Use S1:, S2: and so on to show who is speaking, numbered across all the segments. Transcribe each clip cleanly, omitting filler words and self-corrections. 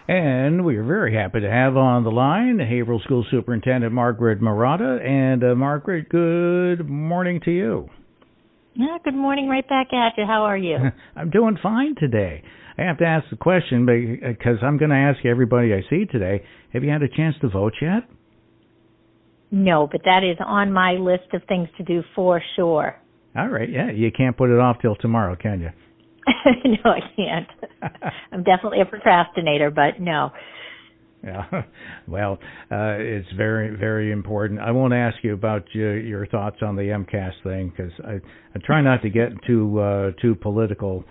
S1: And we are very happy to have on the line Haverhill School Superintendent Margaret Marotta. And Margaret, good morning to you.
S2: Yeah, good morning right back at you. How are you?
S1: I'm doing fine today. I have to ask the question because I'm going to ask everybody I see today, have you had a chance to vote yet?
S2: No, but that is on my list of things to do for sure.
S1: All right, yeah, you can't put it off till tomorrow, can you?
S2: No, I can't. I'm definitely a procrastinator, but no.
S1: Yeah, well, it's very, very important. I won't ask you about your thoughts on the MCAS thing because I try not to get too political,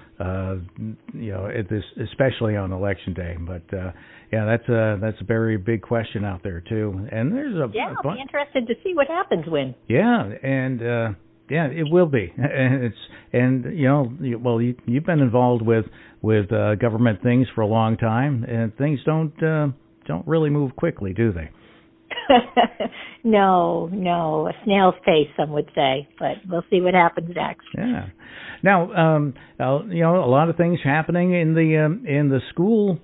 S1: especially on election day. But yeah, that's a very big question out there too. And there's
S2: I'll be interested to see what happens when.
S1: Yeah, and. Yeah, it will be, and you've been involved with government things for a long time, and things don't really move quickly, do they?
S2: No, a snail's pace, some would say, but we'll see what happens next.
S1: Yeah. Now, a lot of things happening in the school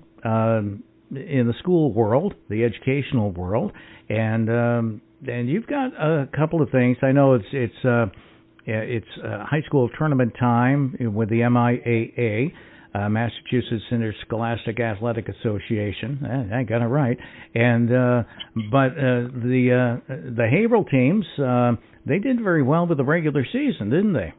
S1: world, the educational world, and you've got a couple of things. I know it's high school tournament time with the MIAA, Massachusetts Interscholastic Athletic Association. I got it right. And but the Haverhill teams, they did very well with the regular season, didn't they?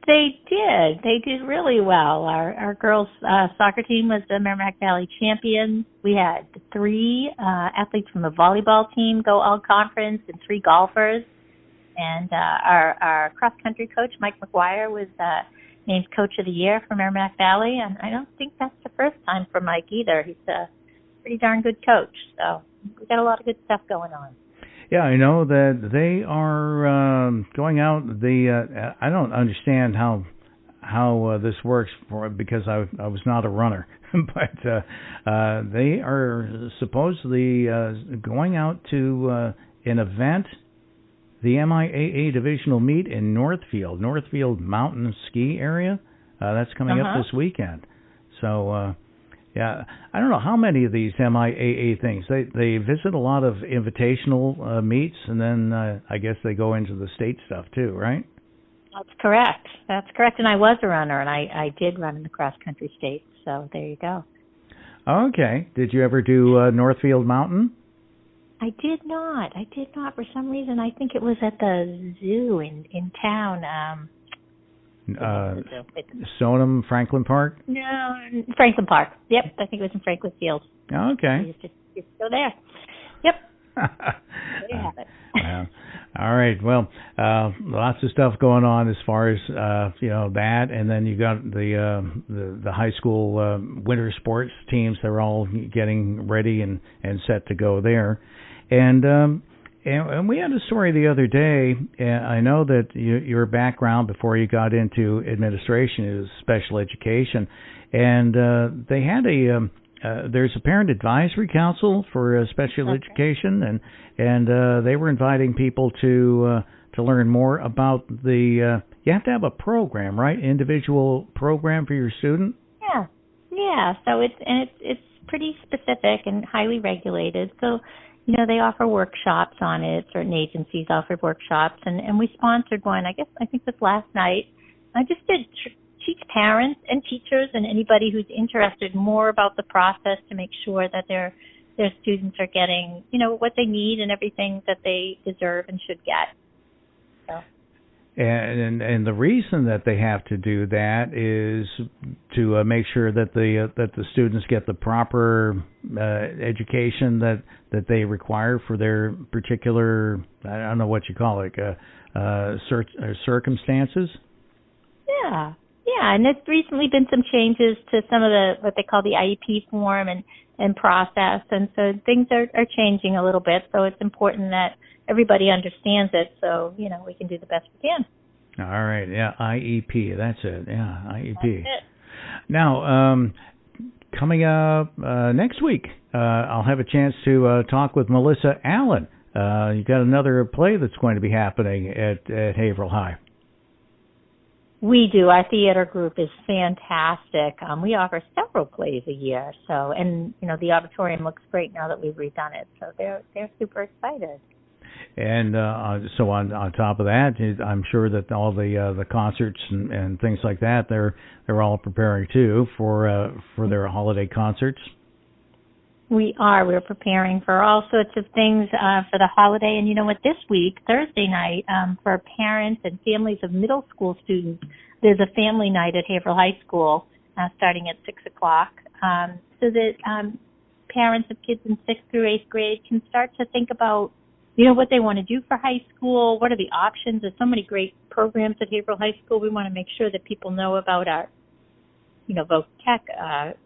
S2: They did. They did really well. Our girls' soccer team was the Merrimack Valley champions. We had 3 athletes from the volleyball team go all-conference and 3 golfers. And our cross-country coach, Mike McGuire, was named Coach of the Year for Merrimack Valley. And I don't think that's the first time for Mike either. He's a pretty darn good coach. So we've got a lot of good stuff going on.
S1: Yeah, I know that they are going out. I don't understand how this works because I was not a runner, but they are supposedly going out to an event, the MIAA divisional meet in Northfield Mountain Ski Area. That's coming up this weekend. So. Yeah, I don't know how many of these MIAA things. They visit a lot of invitational meets, and then I guess they go into the state stuff too, right?
S2: That's correct. And I was a runner, and I did run in the cross-country state, so there you go.
S1: Okay. Did you ever do Northfield Mountain?
S2: I did not. For some reason, I think it was at the zoo in town.
S1: Stoneham, Franklin Park?
S2: No, Franklin Park. Yep, I think it was in Franklin Field.
S1: Okay.
S2: Just go there. Yep. There you have it.
S1: All right. Well, lots of stuff going on as far as that, and then you got the high school winter sports teams. They're all getting ready and set to go there, And we had a story the other day. I know that your background before you got into administration is special education, and they had there's a parent advisory council for special education, and they were inviting people to learn more about you have to have a program, right? Individual program for your student.
S2: Yeah. So it's pretty specific and highly regulated. So. They offer workshops on it. Certain agencies offer workshops, and we sponsored one. I think it was last night. I just did teach parents and teachers and anybody who's interested more about the process to make sure that their students are getting, what they need and everything that they deserve and should get. So.
S1: And the reason that they have to do that is to make sure that the students get the proper education that they require for their particular, I don't know what you call it, circumstances.
S2: Yeah, and there's recently been some changes to some of what they call the IEP form and process, and so things are changing a little bit. So it's important that everybody understands it, so we can do the best we can.
S1: All right, yeah, IEP, that's it. Yeah, IEP.
S2: That's it.
S1: Now, coming up next week, I'll have a chance to talk with Melissa Allen. You got another play that's going to be happening at Haverhill High.
S2: We do. Our theater group is fantastic. We offer several plays a year. So, and the auditorium looks great now that we've redone it. So they're super excited.
S1: And so on top of that, I'm sure that all the concerts and things like that, they're all preparing too for their holiday concerts.
S2: We are. We're preparing for all sorts of things for the holiday. And you know what? This week, Thursday night, for parents and families of middle school students, there's a family night at Haverhill High School starting at 6 o'clock so that parents of kids in 6th through 8th grade can start to think about, what they want to do for high school. What are the options? There's so many great programs at Haverhill High School. We want to make sure that people know about our Voc Tech,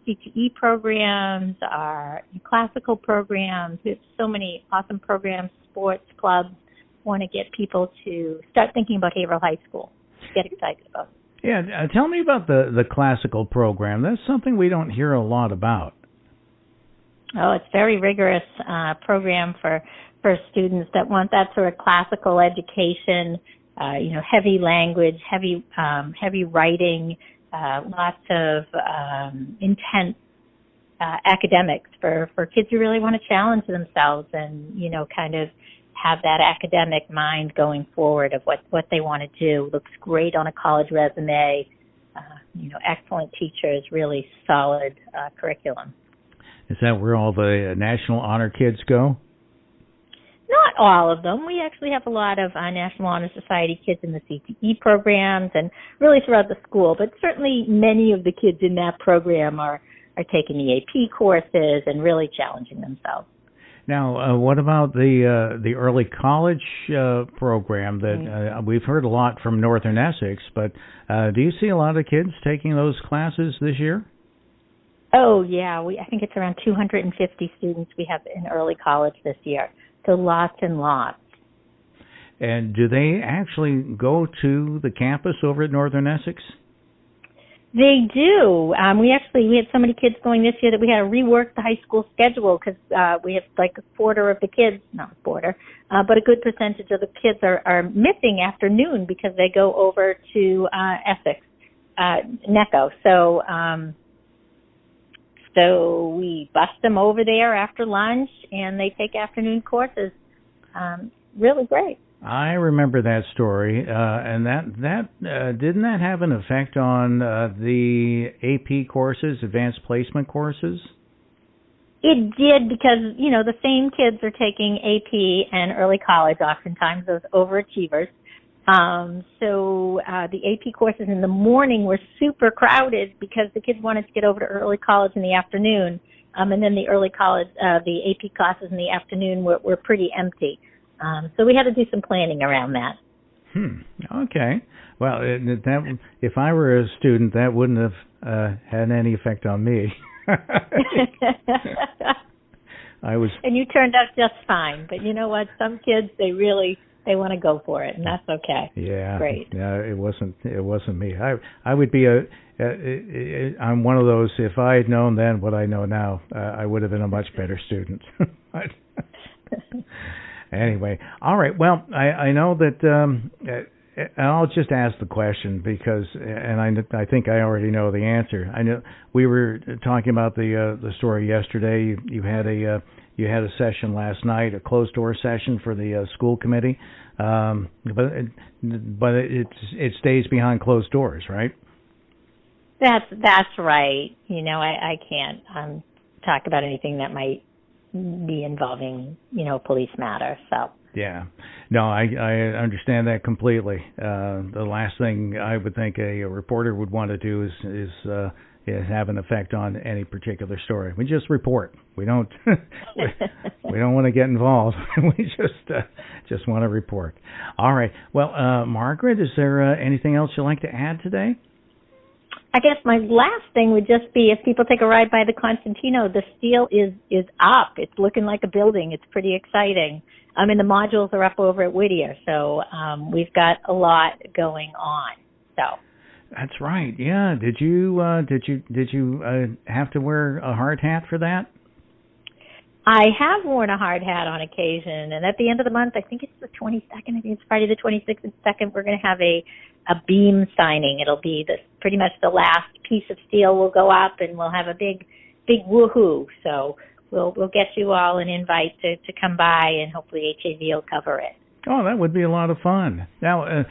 S2: CTE programs, our classical programs. We have so many awesome programs, sports clubs. Want to get people to start thinking about Haverhill High School. Get excited about it.
S1: Yeah, tell me about the classical program. That's something we don't hear a lot about.
S2: Oh, it's a very rigorous program for students that want that sort of classical education, heavy language, heavy writing, lots of intense academics for kids who really want to challenge themselves and, kind of have that academic mind going forward of what they want to do. Looks great on a college resume, excellent teachers, really solid curriculum.
S1: Is that where all the National Honor kids go?
S2: Not all of them. We actually have a lot of National Honor Society kids in the CTE programs and really throughout the school, but certainly many of the kids in that program are taking the AP courses and really challenging themselves.
S1: Now, what about the early college program that we've heard a lot from Northern Essex, but do you see a lot of kids taking those classes this year?
S2: Oh, yeah. I think it's around 250 students we have in early college this year. So lots and lots.
S1: And do they actually go to the campus over at Northern Essex?
S2: They do. We had so many kids going this year that we had to rework the high school schedule because we have like a quarter of the kids, not a quarter, but a good percentage of the kids are missing afternoon because they go over to Essex, NECO. So we bus them over there after lunch, and they take afternoon courses. Really great.
S1: I remember that story, and that didn't that have an effect on the AP courses, advanced placement courses?
S2: It did because, the same kids are taking AP and early college, oftentimes those overachievers. So the AP courses in the morning were super crowded because the kids wanted to get over to early college in the afternoon. And then the early college, the AP classes in the afternoon were pretty empty. So we had to do some planning around that.
S1: Okay. Well, if I were a student, that wouldn't have had any effect on me. And
S2: you turned out just fine. But you know what? Some kids, they want to go for it, and that's okay.
S1: Yeah.
S2: Great.
S1: Yeah, it wasn't me. I would be I'm one of those, if I had known then what I know now, I would have been a much better student. Anyway, all right. Well, I know that I'll just ask the question because, and I think I already know the answer. I know we were talking about the story yesterday. You had a session last night, a closed door session for the school committee, but it stays behind closed doors, right?
S2: That's right. I can't talk about anything that might be involving, a police matter. So
S1: yeah, no, I understand that completely. The last thing I would think a reporter would want to do is have an effect on any particular story. We just report. We don't we don't want to get involved. We just want to report. All right. Well, Margaret, is there anything else you'd like to add today?
S2: I guess my last thing would just be if people take a ride by the Consentino, the steel is up. It's looking like a building. It's pretty exciting. And the modules are up over at Whittier, so we've got a lot going on. So
S1: that's right. Yeah. Did you have to wear a hard hat for that?
S2: I have worn a hard hat on occasion, and at the end of the month, I think it's the 22nd, I think it's Friday the 26th and 2nd, we're going to have a a beam signing. It'll be pretty much the last piece of steel will go up, and we'll have a big woohoo. So we'll get you all an invite to come by, and hopefully HAV will cover it.
S1: Oh, that would be a lot of fun. Now,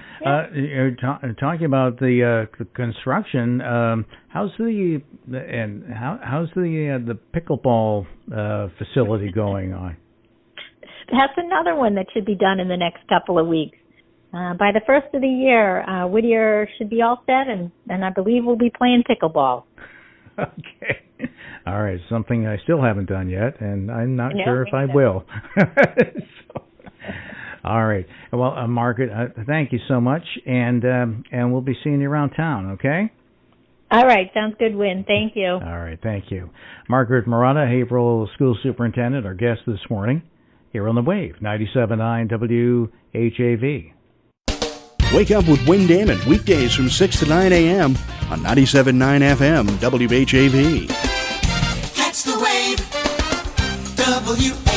S1: you're talking about the construction. How's the pickleball facility going on?
S2: That's another one that should be done in the next couple of weeks. By the first of the year, Whittier should be all set, and I believe we'll be playing pickleball.
S1: Okay. All right. Something I still haven't done yet, and I'm not sure if I will. So, all right. Well, Margaret, thank you so much, and we'll be seeing you around town, okay?
S2: All right. Sounds good, Win. Thank you.
S1: All right. Thank you. Margaret Marotta, Haverhill School Superintendent, our guest this morning here on the WAVE, 97.9 WHAV.
S3: Wake up with Win Damon weekdays from 6 to 9 a.m. on 97.9 FM WHAV.
S4: Catch the wave, WHAV.